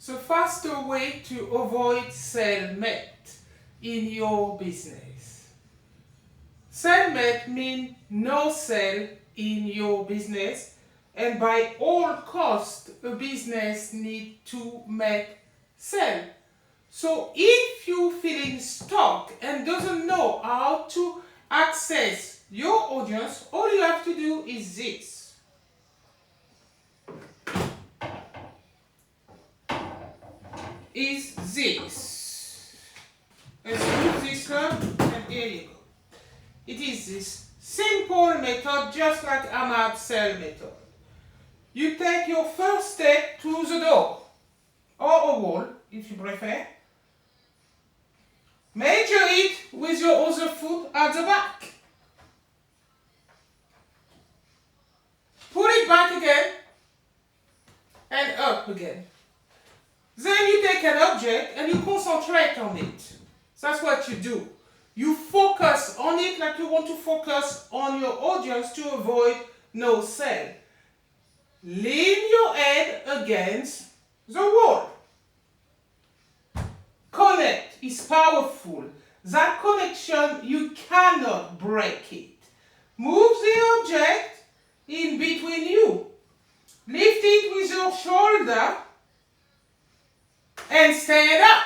the faster way to avoid salemate in your business. Salemate means no sale in your business, and by all costs a business needs to make sale. So if you're feeling stuck and doesn't know how to access your audience, all you have to do is this. Let's move this up, and here you go. It is this simple method, just like Amable Sales Method. You take your first step to the door, or a wall if you prefer. Measure it with your other foot at the back. Put it back again and up again. Then you take an object and you concentrate on it. That's what you do. You focus on it like you want to focus on your audience to avoid no sale. Lean your head against the wall. Connect is powerful. That connection, you cannot break it. Move the object in between you. Lift it with your shoulder and stand up.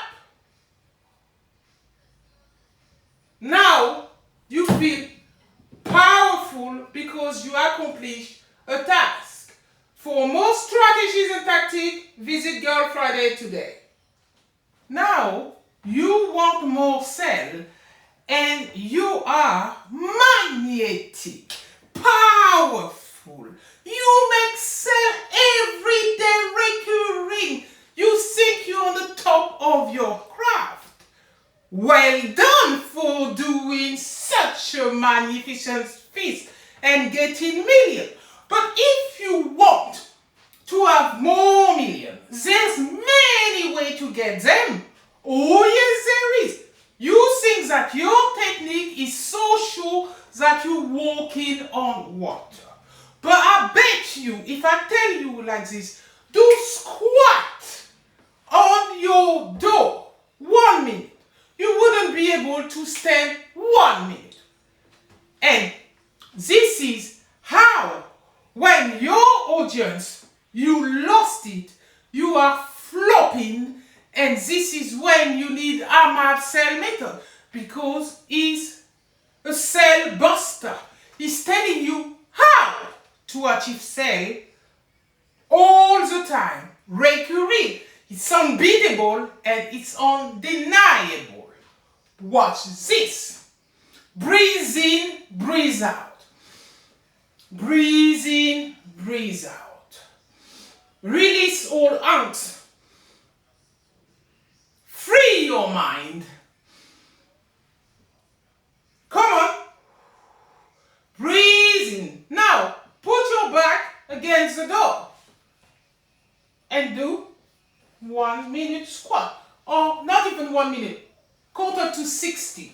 Now you feel powerful because you accomplish a task. For more strategies and tactics, visit Girl Friday today. Now you want more sale and you are magnetic, powerful. You make sale every day recurring. You think you're on the top of your craft. Well done for doing such a magnificent feat and getting millions. But if you want to have more millions, there's many ways to get them. Oh yes, there is. You think that your technique is so sure that you're walking on water. But I bet you, if I tell you like this, do squat on your door 1 minute. You wouldn't be able to stand 1 minute. And this is how, when your audience, you lost it, you are flopping, and this is when you need Amable Sales Method, because it's a sale buster. He's telling you how to achieve sale all the time, recurring. It's unbeatable and it's undeniable. Watch this. Breathe in, breathe out. Breathe in, breathe out. Release all angst. Free your mind. Come on. Breathe in. Now, put your back against the door and do 1 minute squat, or not even 1 minute. Count up to 60.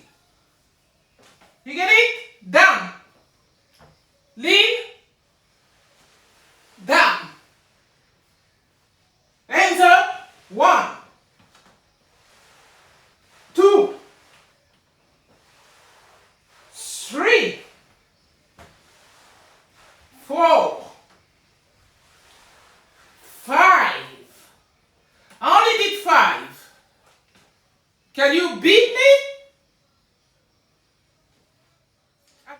You get it? Down. Lean. Down. Hands up. 1, 2, 3, 4, 5. I only did 5. Can you beat me?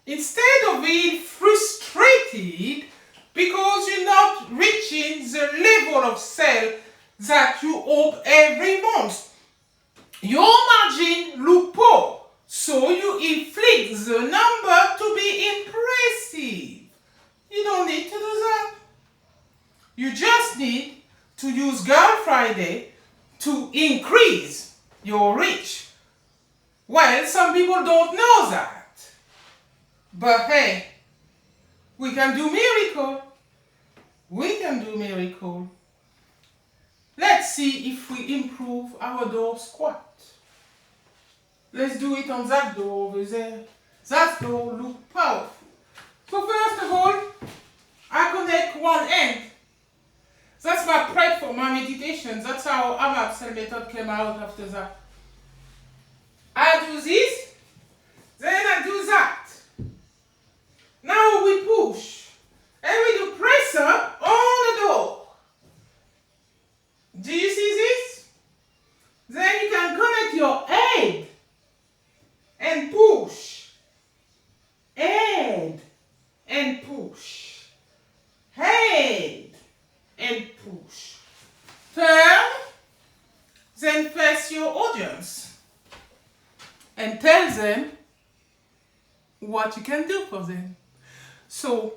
Instead of being frustrated because you're not reaching the level of sale that you hope every month, your margin look poor, so you inflict the number to be impressive. You don't need to do that. You just need to use Girl Friday to increase your reach. Well, some people don't know that. But hey, we can do miracle. We can do miracle. Let's see if we improve our door squat. Let's do it on that door over there. That door looks powerful. So first of all, I connect one end. That's my prep for my meditation. directions. That's how Amable Sales Method came out after that. I do this, then I do that. Now we push. And we do press up on the door. Do you see this? Then you can connect your head and push. Head and push. Head and push. Turn, then face your audience and tell them what you can do for them. So,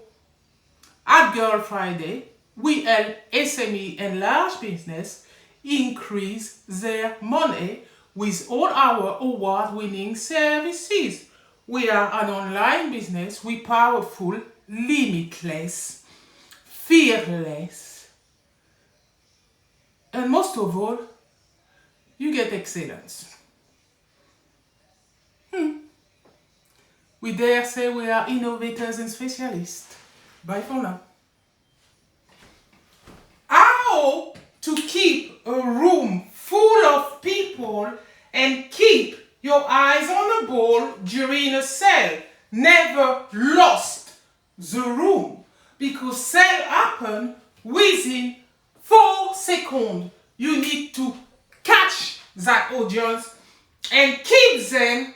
at Girl Friday, we help SME and large business increase their money with all our award-winning services. We are an online business. We powerful, limitless, fearless, and most of all, you get excellence. We dare say we are innovators and specialists. Bye for now. How to keep a room full of people and keep your eyes on the ball during a sale. Never lost the room, because sale happen within 4 seconds. You need to catch that audience and keep them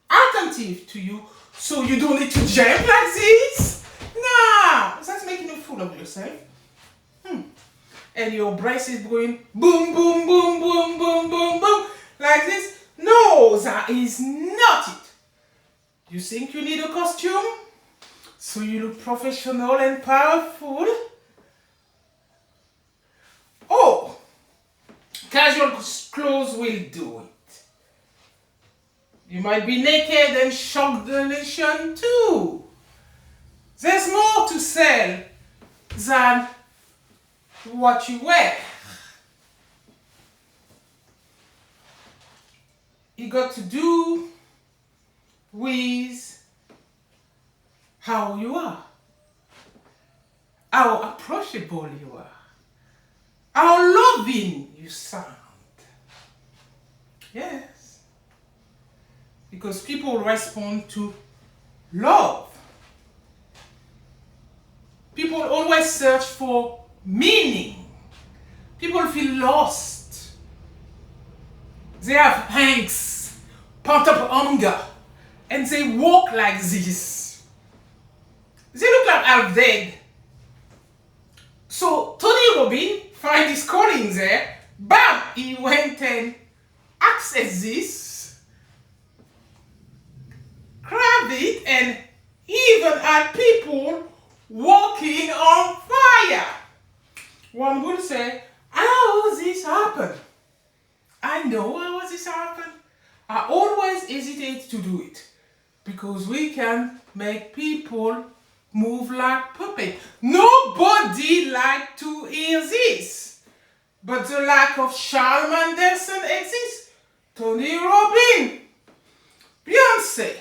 attentive to you, so you don't need to jump like this. Nah, that's making a fool of yourself. And your breath is going boom, boom, boom, boom, boom, boom, boom, like this. No, that is not it. You think you need a costume so you look professional and powerful? Oh, casual clothes will do it. You might be naked and shock the nation too. There's more to sell than what you wear. It got to do with how you are, how approachable you are, how loving you sound. Yes. Because people respond to love. People always search for meaning. People feel lost. They have angst, pent up hunger, and they walk like this. They look like half dead. So Tony Robbins find his calling there. Bam! He went and accessed this, grabbed it, and even had people walking on fire. One would say, how this happened? I know how this happened. I always hesitate to do it because we can make people move like puppets. Nobody likes to hear this. But the lack of Charles Manderson exists. Tony Robbins, Beyonce.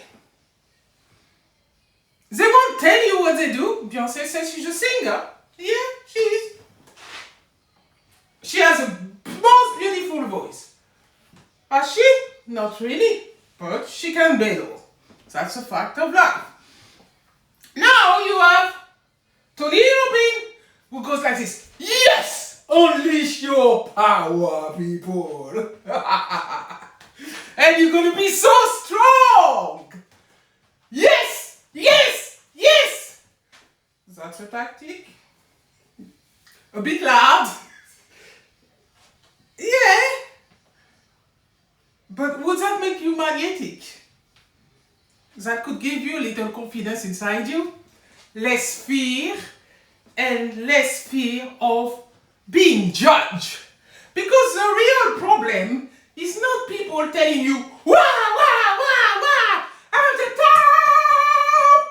They won't tell you what they do. Beyonce says she's a singer. Yeah, she is. She has a most beautiful voice. Has she? Not really. But she can battle. That's a fact of life. Now you have Tony Robbins, who goes like this. Yes! Unleash your power, people. And you're going to be so strong. Yes! Yes! Yes! That's a tactic. A bit loud. Yeah. But would that make you magnetic? That could give you a little confidence inside you. Less fear. And less fear of being judged. Because the real problem is not people telling you, wah, wah, wah, wah, I'm the top!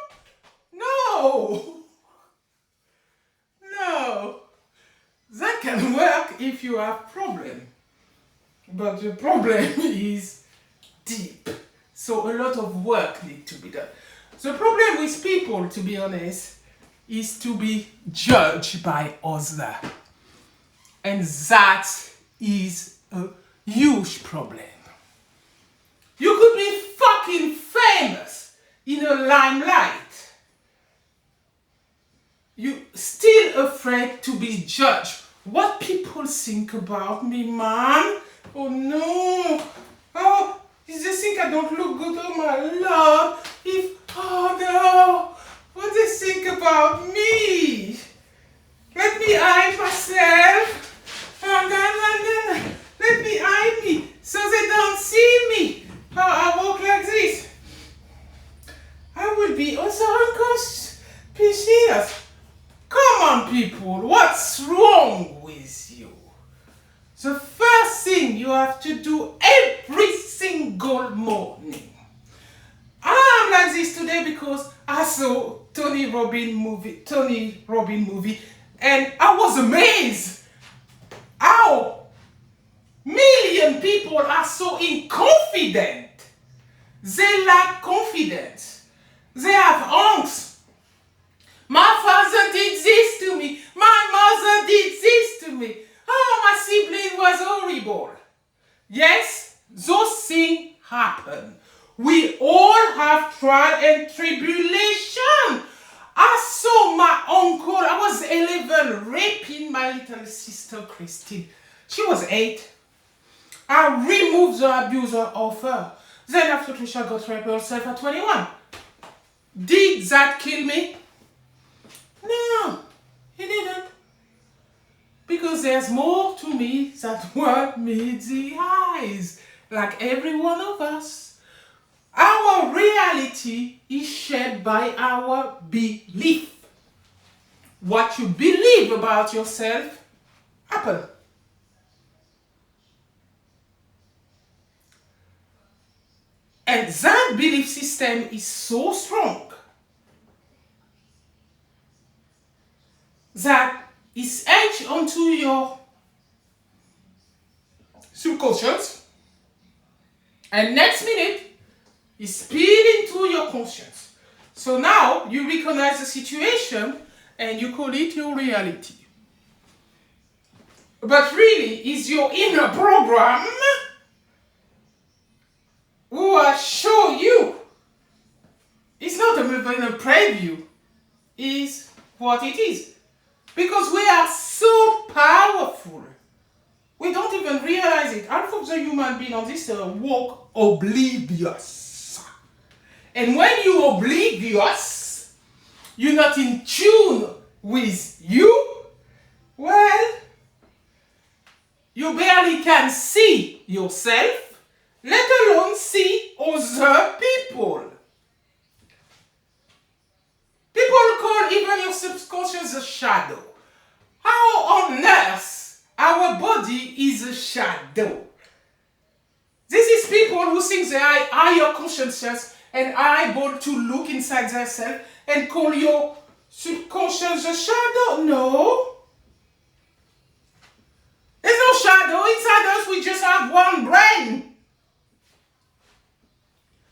No! No! That can work if you have problem. But the problem is deep. So a lot of work needs to be done. The problem with people, to be honest, is to be judged by others. And that is a huge problem. You could be fucking famous in a limelight. You're still afraid to be judged. What people think about me, man? Oh no. Oh, if they think I don't look good, oh my lord. Oh no. What they think about me? Let me hide myself. Let me hide me so they don't see me. How I walk like this. I will be also unconscious. Please. Come on, people. What's wrong with you? The first thing you have to do every single morning. I'm like this today because I saw Tony Robbins movie, and I was amazed how million people are so inconfident. They lack confidence. They have angst. My father did this to me. My mother did this to me. Oh, my sibling was horrible. Yes, those things happen. We all have trial and tribulation. I saw my uncle, I was 11, raping my little sister Christine. She was 8. I removed the abuser of her. Then after Trisha got raped herself at 21. Did that kill me? No, it didn't. Because there's more to me than what meets the eyes. Like every one of us. Our reality is shaped by our belief. What you believe about yourself happens. And that belief system is so strong that it's etched onto your subconscious, and next minute it's spilled into your conscious. So now you recognize the situation and you call it your reality. But really, it's your inner program who will show you. It's not even a preview, it's what it is. Because we are so powerful. We don't even realize it. Half of the human being on this walk oblivious. And when you're oblivious, you're not in tune with you, well, you barely can see yourself, let alone see other people. People call even your subconscious a shadow. How on earth our body is a shadow? This is people who think they are higher consciousness and are able to look inside themselves and call your subconscious a shadow. No. There's no shadow. Inside us we just have one brain.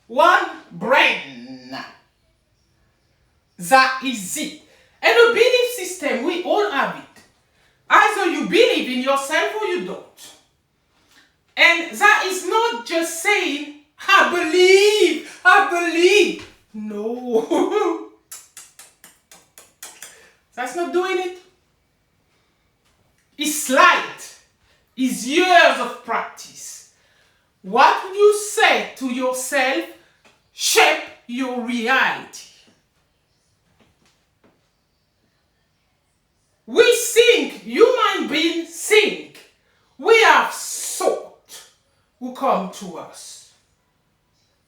One brain. That is it. And a belief system, we all have it. Either you believe in yourself or you don't. And that is not just saying, I believe. No. That's not doing it. It's slight. It's years of practice. What you say to yourself shape your reality. We think, human beings think, we have thought who come to us.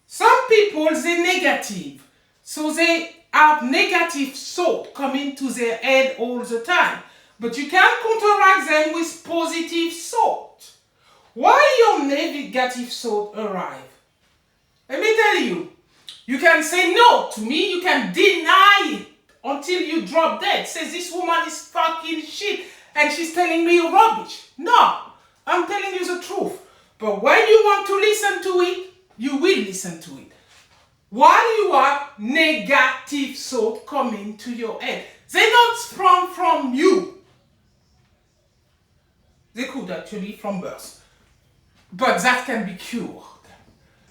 Some people, they're negative, so they have negative thought coming to their head all the time. But you can counteract them with positive thought. Why your negative thought arrive? Let me tell you, you can say no to me, you can deny it until you drop dead. Says this woman is fucking shit and she's telling me rubbish. No, I'm telling you the truth. But when you want to listen to it, you will listen to it. While you have negative thought coming to your head, they don't come from you. They could actually from birth. But that can be cured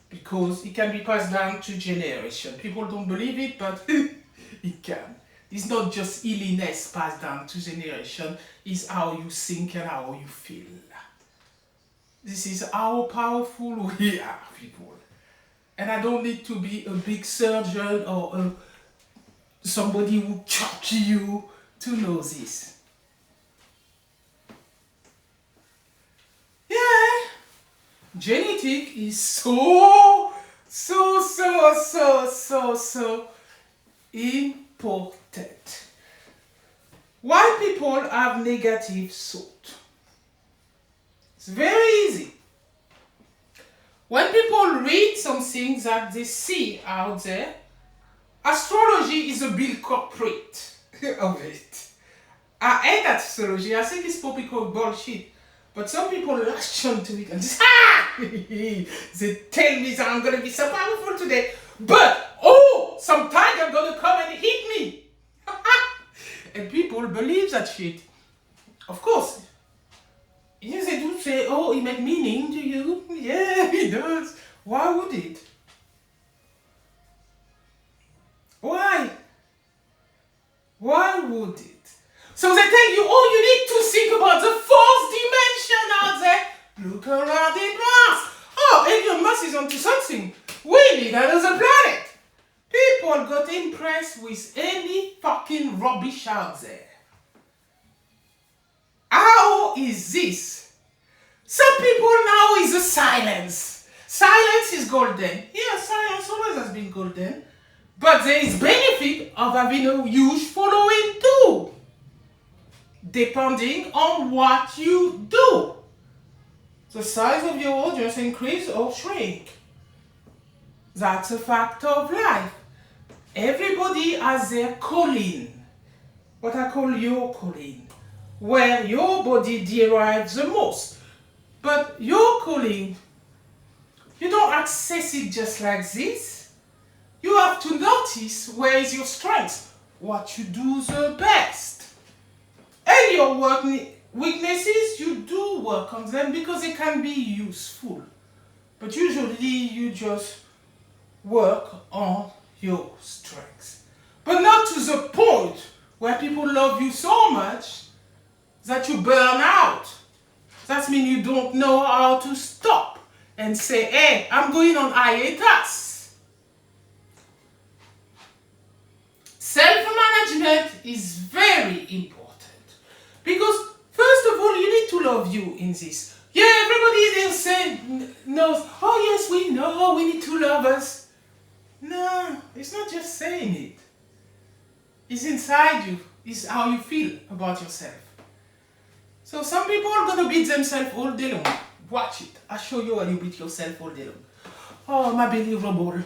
because it can be passed down to generation. People don't believe it, but it can. It's not just illness passed down to generation, it's how you think and how you feel. This is how powerful we are, people. And I don't need to be a big surgeon or somebody who chop you to know this. Yeah, genetic is so important. Why people have negative thought? It's very easy. When people read something that they see out there, astrology is a big corporate of it. I hate astrology. I think it's probably called bullshit. But some people latch on to it and just, they tell me that I'm going to be so powerful today. But, some tiger going to come and hit me. And people believe that shit. Of course. Yes, they do say, it makes meaning to you. Yeah, it does. Why would it? Why? Why would it? So they tell you, you need to think about the fourth dimension out there. Look around in Mars. Alien Mars is onto something. We need another planet. People got impressed with any fucking rubbish out there. How is this? Some people now is a silence. Silence is golden. Yeah, silence always has been golden. But there is benefit of having a huge following too. Depending on what you do. The size of your audience increase or shrink. That's a fact of life. Everybody has their calling. What I call your calling. Where your body derives the most. But your calling, you don't access it just like this. You have to notice where is your strength, what you do the best. And your weaknesses, you do work on them because they can be useful. But usually you just work on your strengths. But not to the point where people love you so much that you burn out. That means you don't know how to stop and say, hey, I'm going on hiatus. Self-management is very important. Because, first of all, you need to love you in this. Yeah, everybody will say, knows, yes, we know, we need to love us. No, it's not just saying it. It's inside you. It's how you feel about yourself. So some people are going to beat themselves all day long. Watch it. I'll show you how you beat yourself all day long. Oh, my belly rumble.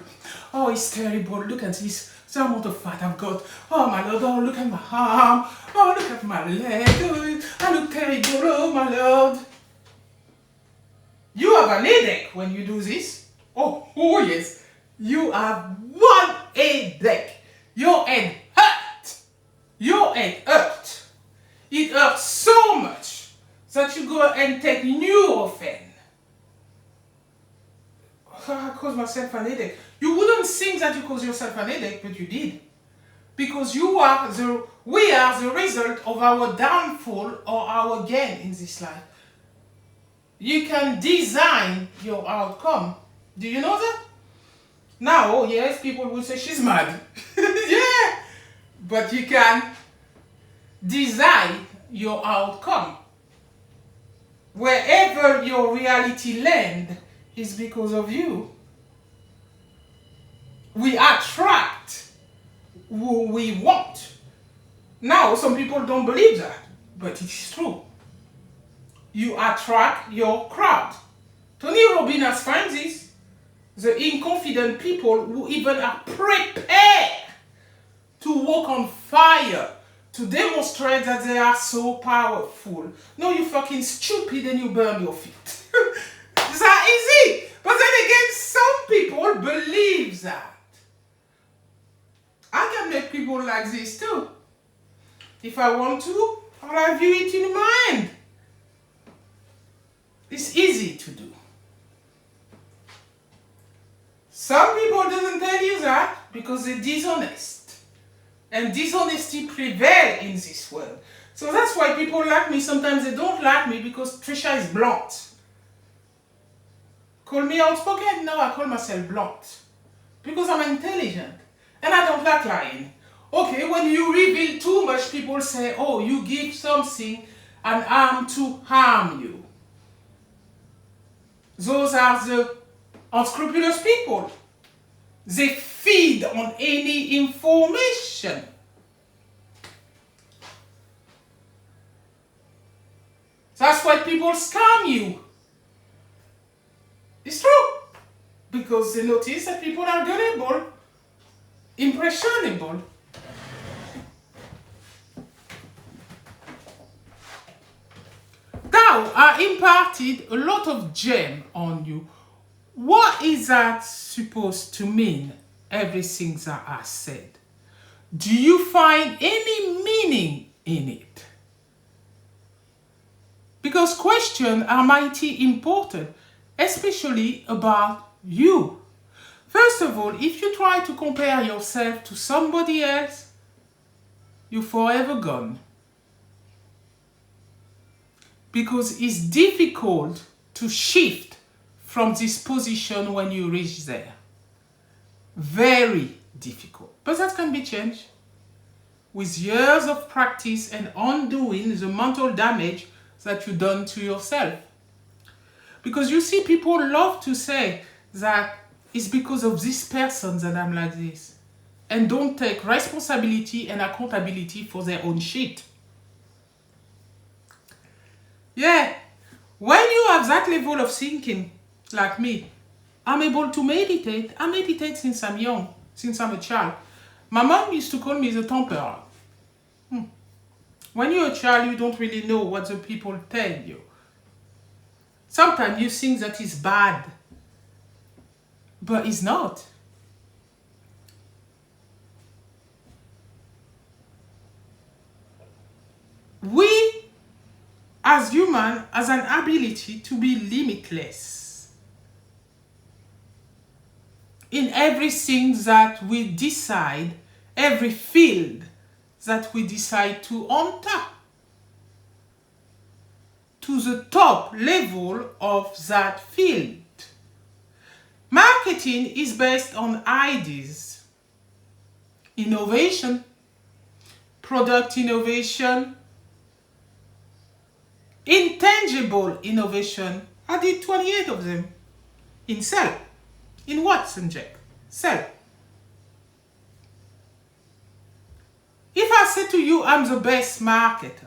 Oh, it's terrible. Look at this. The amount of fat I've got. Oh, my Lord. Oh, look at my arm. Oh, look at my leg. Oh, I look terrible. Oh, my Lord. You have an headache when you do this. Oh, yes. You have one headache. Your head hurt. Your head hurt. It hurts so much that you go and take Nurofen. I caused myself an headache. You wouldn't think that you caused yourself an headache, but you did. Because we are the result of our downfall or our gain in this life. You can design your outcome. Do you know that? Now, yes, people will say she's mad. Yeah. But you can design your outcome. Wherever your reality lands is because of you. We attract who we want. Now, some people don't believe that, but it's true. You attract your crowd. Tony Robbins has found this. The inconfident people who even are prepared to walk on fire to demonstrate that they are so powerful. No, you fucking stupid and you burn your feet. It's that easy. But then again, some people believe that. I can make people like this too. If I want to, I'll have you it in mind. because they're dishonest. And dishonesty prevails in this world. So that's why people like me. Sometimes they don't like me because Trisha is blunt. Call me outspoken? No, I call myself blunt. Because I'm intelligent. And I don't like lying. Okay, when you reveal too much, people say, oh, you give something an arm to harm you. Those are the unscrupulous people. They feed on any information. That's why people scam you. It's true. Because they notice that people are gullible, impressionable. Now, I imparted a lot of gem on you. What is that supposed to mean, everything that I said? Do you find any meaning in it? Because questions are mighty important, especially about you. First of all, if you try to compare yourself to somebody else, you're forever gone. Because it's difficult to shift from this position when you reach there. Very difficult. But that can be changed with years of practice and undoing the mental damage that you've done to yourself. Because you see, people love to say that it's because of this person that I'm like this. And don't take responsibility and accountability for their own shit. Yeah, when you have that level of thinking, like me, I'm able to meditate. I meditate since I'm young, since I'm a child. My mom used to call me the temperer. When you're a child, you don't really know what the people tell you. Sometimes you think that is bad, but it's not. We, as human, has an ability to be limitless in everything that we decide, every field that we decide to enter, to the top level of that field. Marketing is based on ideas, innovation, product innovation, intangible innovation. I did 28 of them in sell. In what subject? Sell. If I say to you, I'm the best marketer,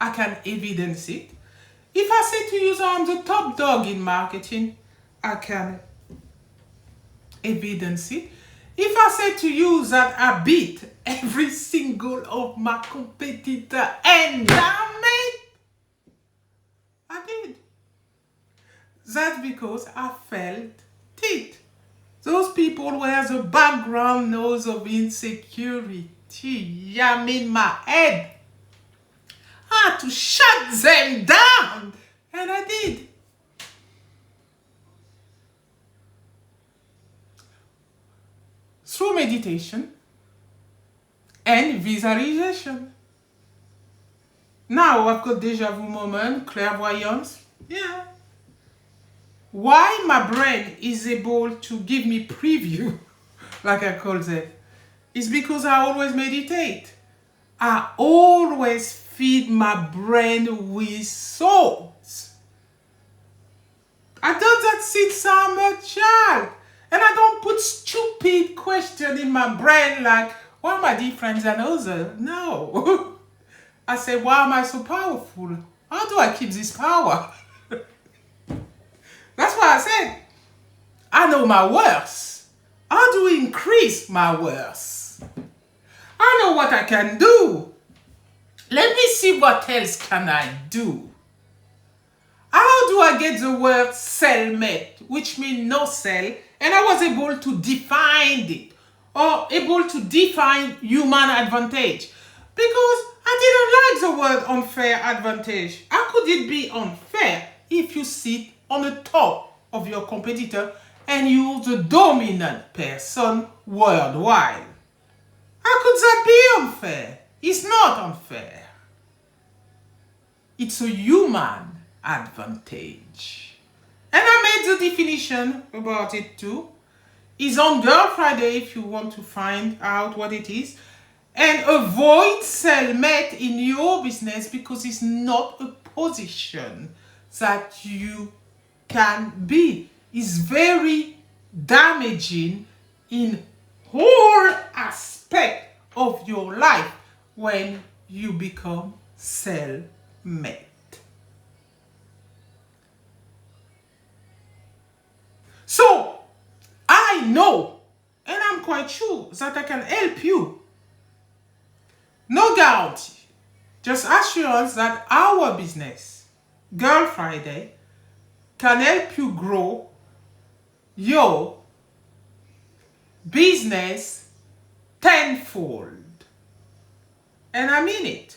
I can evidence it. If I say to you that I'm the top dog in marketing, I can evidence it. If I say to you that I beat every single of my competitor, and damn it, I did. That's because I felt it. Those people were the background noise of insecurity. I'm in my head. I had to shut them down. And I did. Through meditation and visualization. Now I've got deja vu moment, clairvoyance. Yeah. Why my brain is able to give me preview, like I call them, is because I always meditate. I always feed my brain with thoughts. I done that since I'm a child. And I don't put stupid questions in my brain like, why am I different than others? No. I say, why am I so powerful? How do I keep this power? That's why I said, I know my worth. How do I increase my worth? I know what I can do. Let me see what else can I do. How do I get the word salemate, which means no sell, and I was able to define it, or able to define human advantage, because I didn't like the word unfair advantage. How could it be unfair if you sit on the top of your competitor and you're the dominant person worldwide. How could that be unfair? It's not unfair. It's a human advantage. And I made the definition about it too. It's on Girl Friday if you want to find out what it is. And avoid salemate in your business because it's not a position that you can be. It's very damaging in whole aspect of your life when you become salemate. So, I know, and I'm quite sure that I can help you. No guarantee, just assurance that our business, Girl Friday, can help you grow your business tenfold. And I mean it.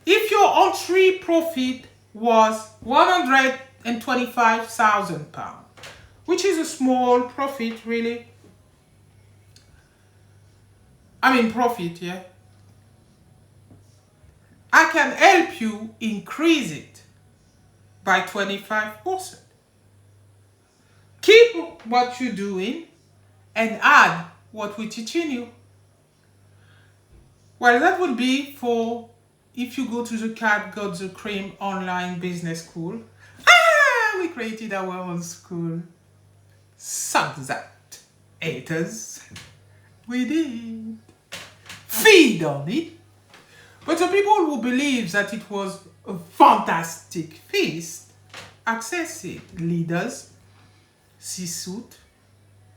If your entry profit was £125,000, which is a small profit, really. I mean profit, yeah. I can help you increase it by 25%. Keep what you're doing and add what we're teaching you. Well, that would be for if you go to the Cat Got the Cream online business school. We created our own school. Suck that, haters. We did. Feed on it. But the people who believe that it was a fantastic feast, access it. Leaders, C-suite.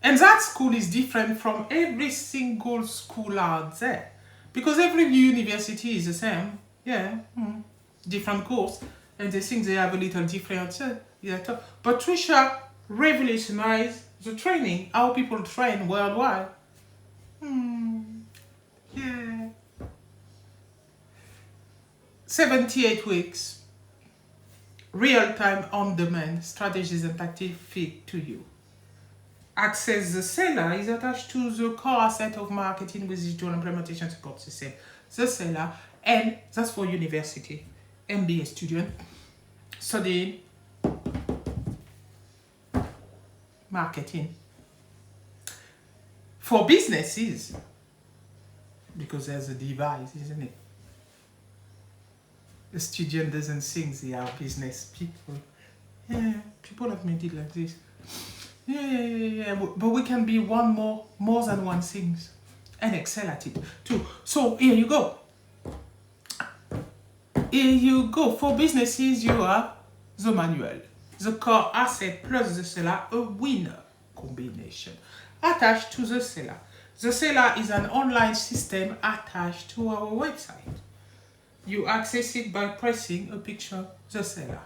And that school is different from every single school out there. Because every university is the same. Yeah. Different course. And they think they have a little different. But Trisha revolutionized the training. How people train worldwide. Yeah. 78 weeks, real-time, on-demand strategies and tactics fit to you. Access the seller is attached to the core asset of marketing with digital implementation support system. The seller, and that's for university, MBA student, studying marketing. For businesses, because there's a device, isn't it? The student doesn't think they are business people. Yeah, people have made it like this. Yeah. But we can be more than one thing and excel at it too. So here you go. Here you go. For businesses, you have the manual, the core asset plus the seller, a winner combination attached to the seller. The seller is an online system attached to our website. You access it by pressing a picture of the seller.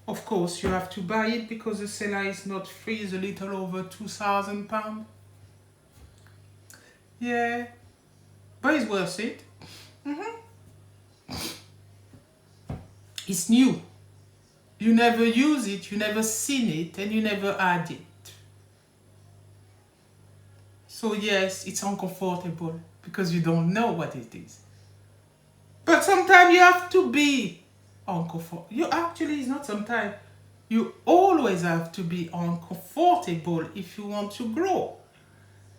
Of course, you have to buy it because the seller is not free, it's a little over £2,000. Yeah, but it's worth it. It's new. You never use it, you never seen it, and you never add it. So yes, it's uncomfortable because you don't know what it is. But sometimes you have to be uncomfortable. It's not sometimes. You always have to be uncomfortable if you want to grow.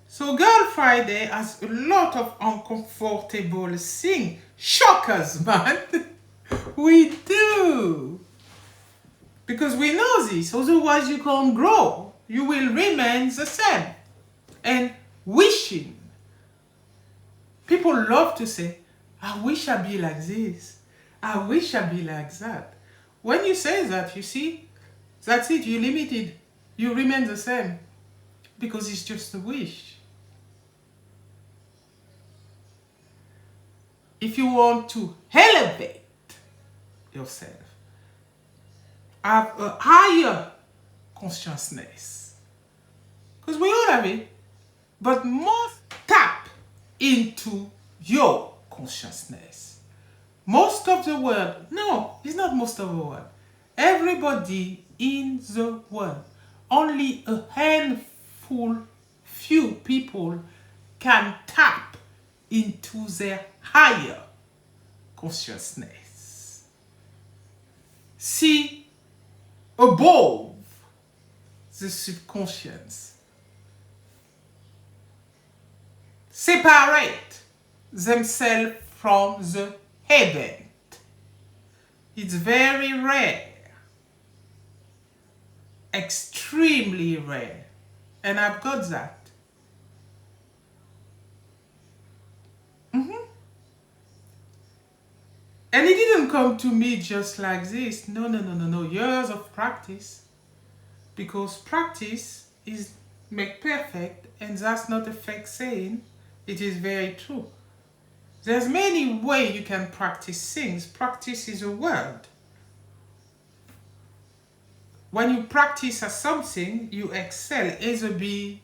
So Girl Friday has a lot of uncomfortable things. Shockers, man. We do. Because we know this. Otherwise you can't grow. You will remain the same. And wishing. People love to say, I wish I'd be like this. I wish I'd be like that. When you say that, you see, that's it. You're limited. You remain the same. Because it's just a wish. If you want to elevate yourself, have a higher consciousness. Because we all have it. But most tap into your consciousness. Most of the world, no, it's not most of the world. Everybody in the world only a handful, few people can tap into their higher consciousness. See above the subconscious. Separate themselves from the heaven. It's very rare. Extremely rare. And I've got that. And it didn't come to me just like this. No. Years of practice. Because practice is make perfect, and that's not a fake saying. It is very true. There's many ways you can practice things. Practice is a word. When you practice at something, you excel, either be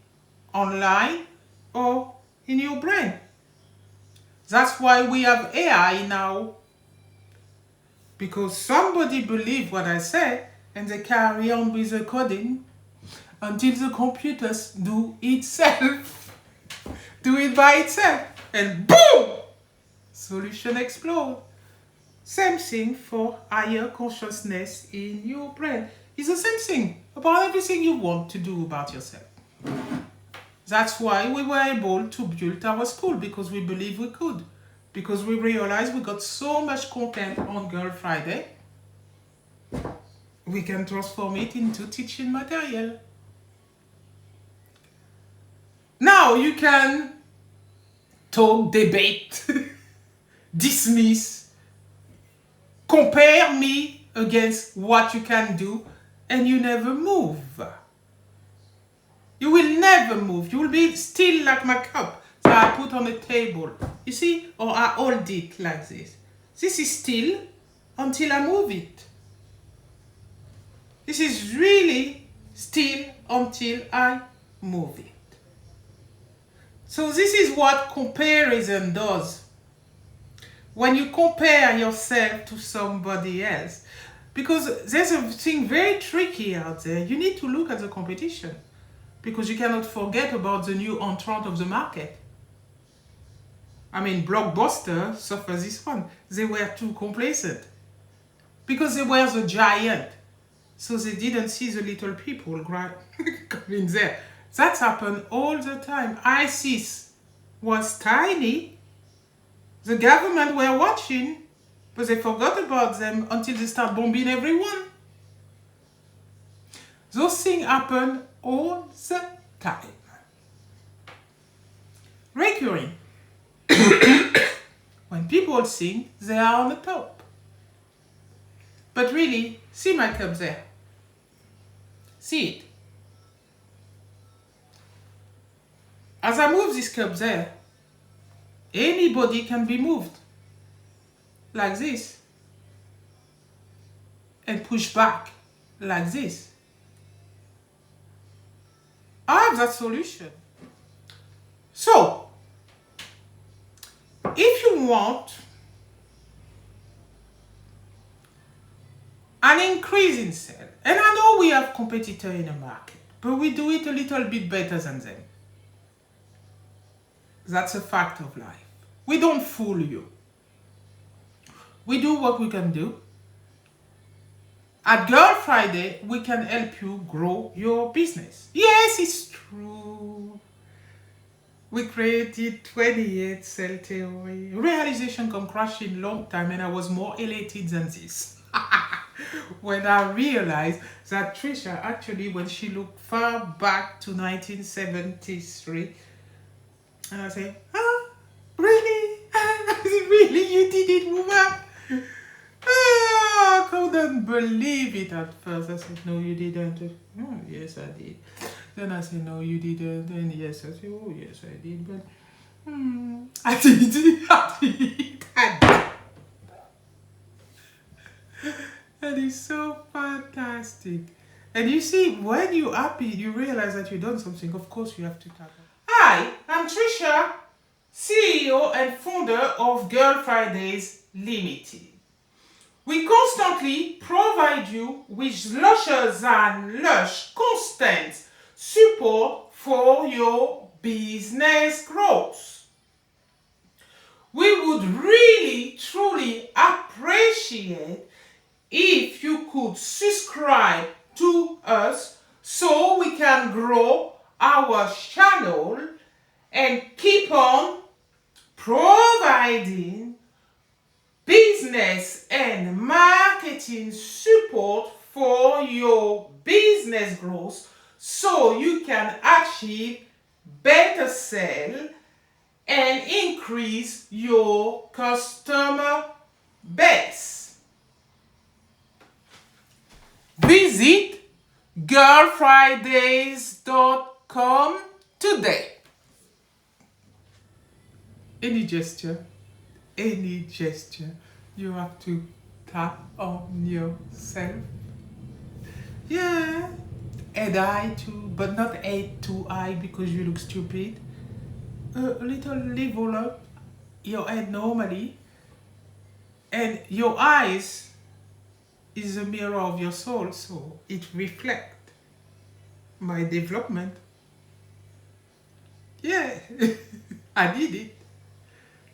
online or in your brain. That's why we have AI now. Because somebody believes what I say, and they carry on with the coding until the computers do it by itself. And boom! Solution explode. Same thing for higher consciousness in your brain. It's the same thing about everything you want to do about yourself. That's why we were able to build our school, because we believe we could. Because we realized we got so much content on Girl Friday, we can transform it into teaching material. Now you can talk, debate, dismiss, compare me against what you can do, and you never move. You will never move. You will be still like my cup that I put on the table. You see? Or I hold it like this. This is still until I move it. This is really still until I move it. So this is what comparison does. When you compare yourself to somebody else, because there's a thing very tricky out there. You need to look at the competition, because you cannot forget about the new entrant of the market. I mean, Blockbuster suffers this one. They were too complacent because they were the giant. So they didn't see the little people coming there. That happened all the time. ISIS was tiny. The government were watching, but they forgot about them until they start bombing everyone. Those things happen all the time. Recurring. When people think they are on the top. But really, see my cup there. See it. As I move this cup there, anybody can be moved. Like this. And push back. Like this. I have that solution. So, if you want an increase in sales, and I know we have competitors in the market, but we do it a little bit better than them. That's a fact of life. We don't fool you. We do what we can do. At Girl Friday, we can help you grow your business. Yes, it's true. We created 28 cell theory. Realization come crashing long time, and I was more elated than this. When I realized that Trisha actually, when she looked far back to 1973, and I say, really? Really, you did it, woman? I couldn't believe it at first. I said, no, you didn't. Oh, yes, I did. Then I said, no, you didn't. Then yes, I said, oh, yes, I did. But I did. And it's so fantastic. And you see, when you're happy, you realize that you've done something. Of course, you have to tap. Hi, I'm Trisha, CEO and founder of Girl Fridays Limited. We constantly provide you with lusher than lush, constant support for your business growth. We would really, truly appreciate if you could subscribe to us so we can grow our channel and keep on providing business and marketing support for your business growth so you can achieve better sales and increase your customer base. Visit girlfridays.com today. Any gesture, you have to tap on yourself. Yeah, head eye too, but not head too high because you look stupid. A little level up your head normally, and your eyes is a mirror of your soul, so it reflects my development. Yeah, I did it.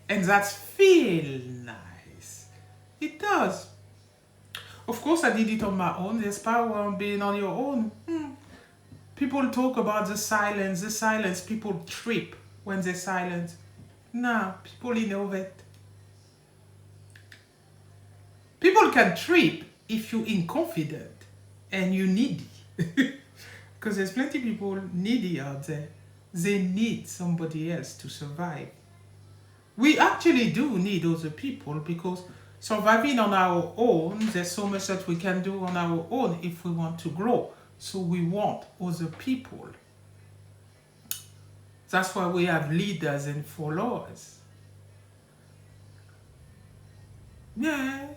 And that feels nice. It does. Of course, I did it on my own. There's power in being on your own. People talk about the silence. People trip when they're silent. Nah, people innovate. People can trip if you're inconfident and you needy. Because there's plenty of people needy out there. They need somebody else to survive. We actually do need other people because surviving on our own, there's so much that we can do on our own if we want to grow. So we want other people. That's why we have leaders and followers. Yeah.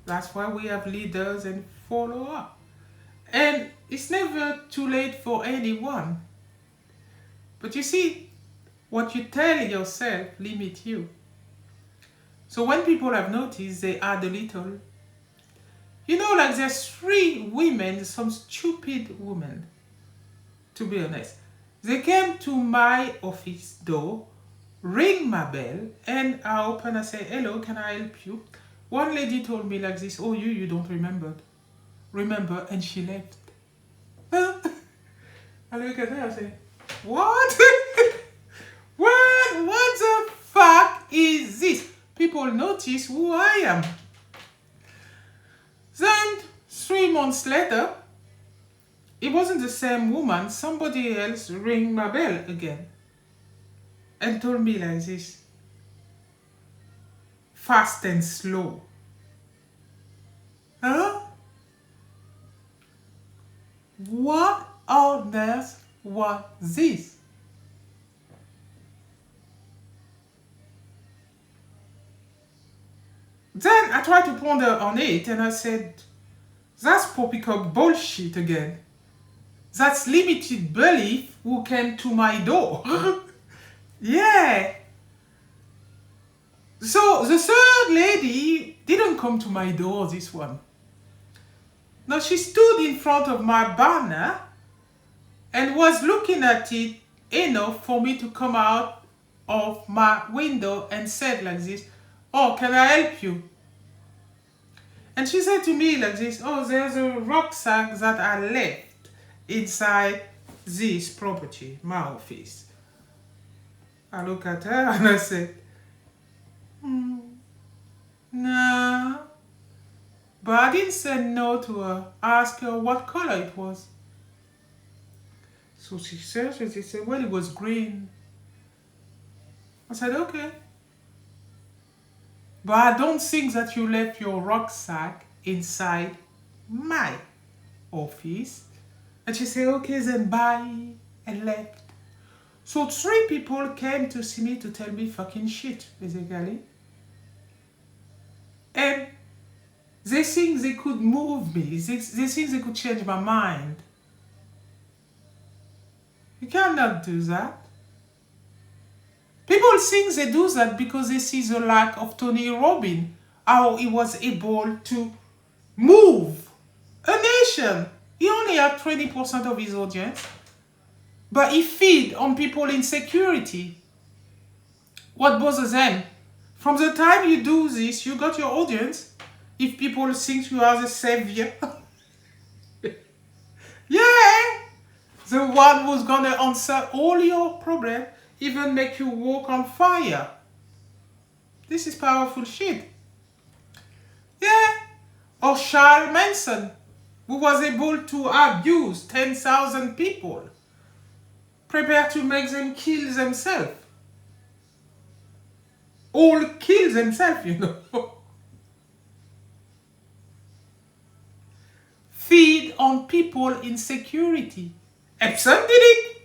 That's why we have leaders and followers. And it's never too late for anyone. But you see, what you tell yourself limits you. So when people have noticed, they add a little. You know, like there's 3 women, some stupid women, to be honest. They came to my office door, ring my bell, and I open and say, hello, can I help you? One lady told me like this, oh, you don't remember, and she left. I look at her and say, what? What the fuck is this? People notice who I am. Then 3 months later, it wasn't the same woman. Somebody else rang my bell again and told me like this, fast and slow. Huh? What on earth was this? Then I tried to ponder on it and I said, that's poppycock bullshit again. That's limited belief who came to my door. Yeah. So the 3rd lady didn't come to my door, this one. No, she stood in front of my banner and was looking at it enough for me to come out of my window and said like this, oh, can I help you? And she said to me like this, oh, there's a rucksack that I left inside this property, my office. I look at her and I said, nah. But I didn't say no to her. I asked her what color it was. So she said, well, it was green. I said, okay. But I don't think that you left your rucksack inside my office. And she said, okay, then bye, and left. So 3 people came to see me to tell me fucking shit, basically. And they think they could move me. They think they could change my mind. You cannot do that. People think they do that because they see the lack of Tony Robbins how he was able to move a nation. He only had 20% of his audience, but he feed on people insecurity. What bothers them? From the time you do this, you got your audience. If people think you are the savior, yeah, the one who's gonna answer all your problems, even make you walk on fire. This is powerful shit. Yeah. Or Charles Manson, who was able to abuse 10,000 people, prepare to make them kill themselves. All kill themselves, you know. Feed on people insecurity. Epson did it.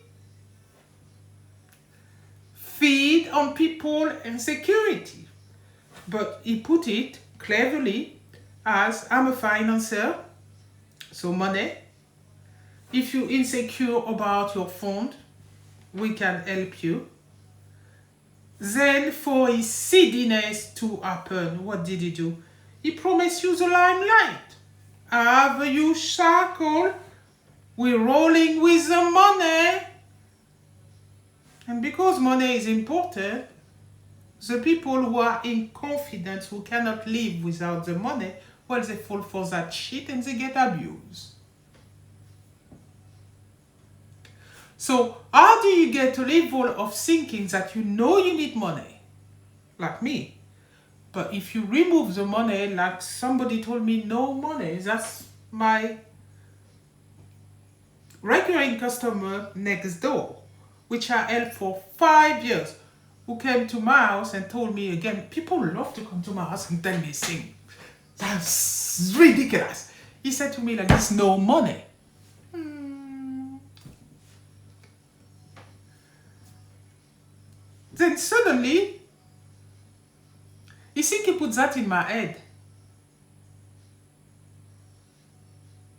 Feed on people insecurity. But he put it cleverly as, I'm a financier, so money. If you're insecure about your fund, we can help you. Then for his seediness to happen, what did he do? He promised you the limelight. Have you circle? We're rolling with the money. And because money is important, the people who are in confidence, who cannot live without the money, well, they fall for that shit and they get abused. So how do you get a level of thinking that you know you need money? Like me. But if you remove the money, like somebody told me, no money, that's my recurring customer next door, which I helped for 5 years, who came to my house and told me again, people love to come to my house and tell me things. That's ridiculous. He said to me like, there's no money. Then suddenly, you think he put that in my head.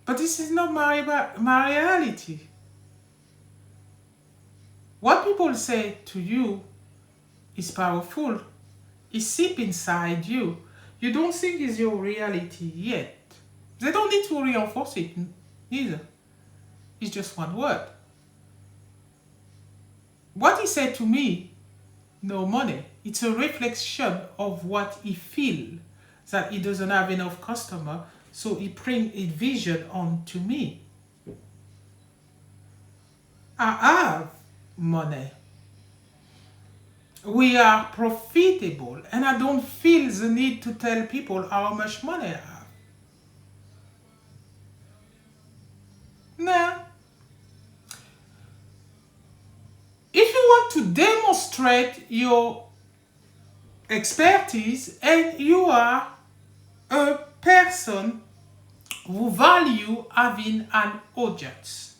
But this is not my reality. What people say to you is powerful. It seeps inside you. You don't think it's your reality yet. They don't need to reinforce it neither. It's just one word. What he said to me, no money, it's a reflection of what he feels, that he doesn't have enough customer, so he bring a vision on to me. I have money. We are profitable, and I don't feel the need to tell people how much money I have. No. If you want to demonstrate your expertise and you are a person who value having an audience,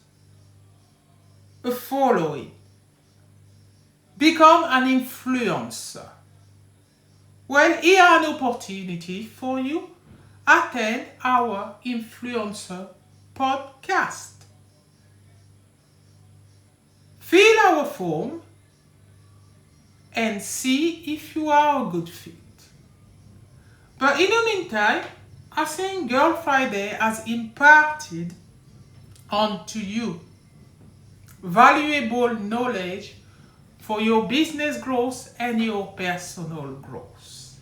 a following, become an influencer. Well, here an opportunity for you. Attend our influencer podcast. Fill our form and see if you are a good fit. But in the meantime, I think Girl Friday has imparted onto you valuable knowledge for your business growth and your personal growth.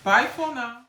Bye for now.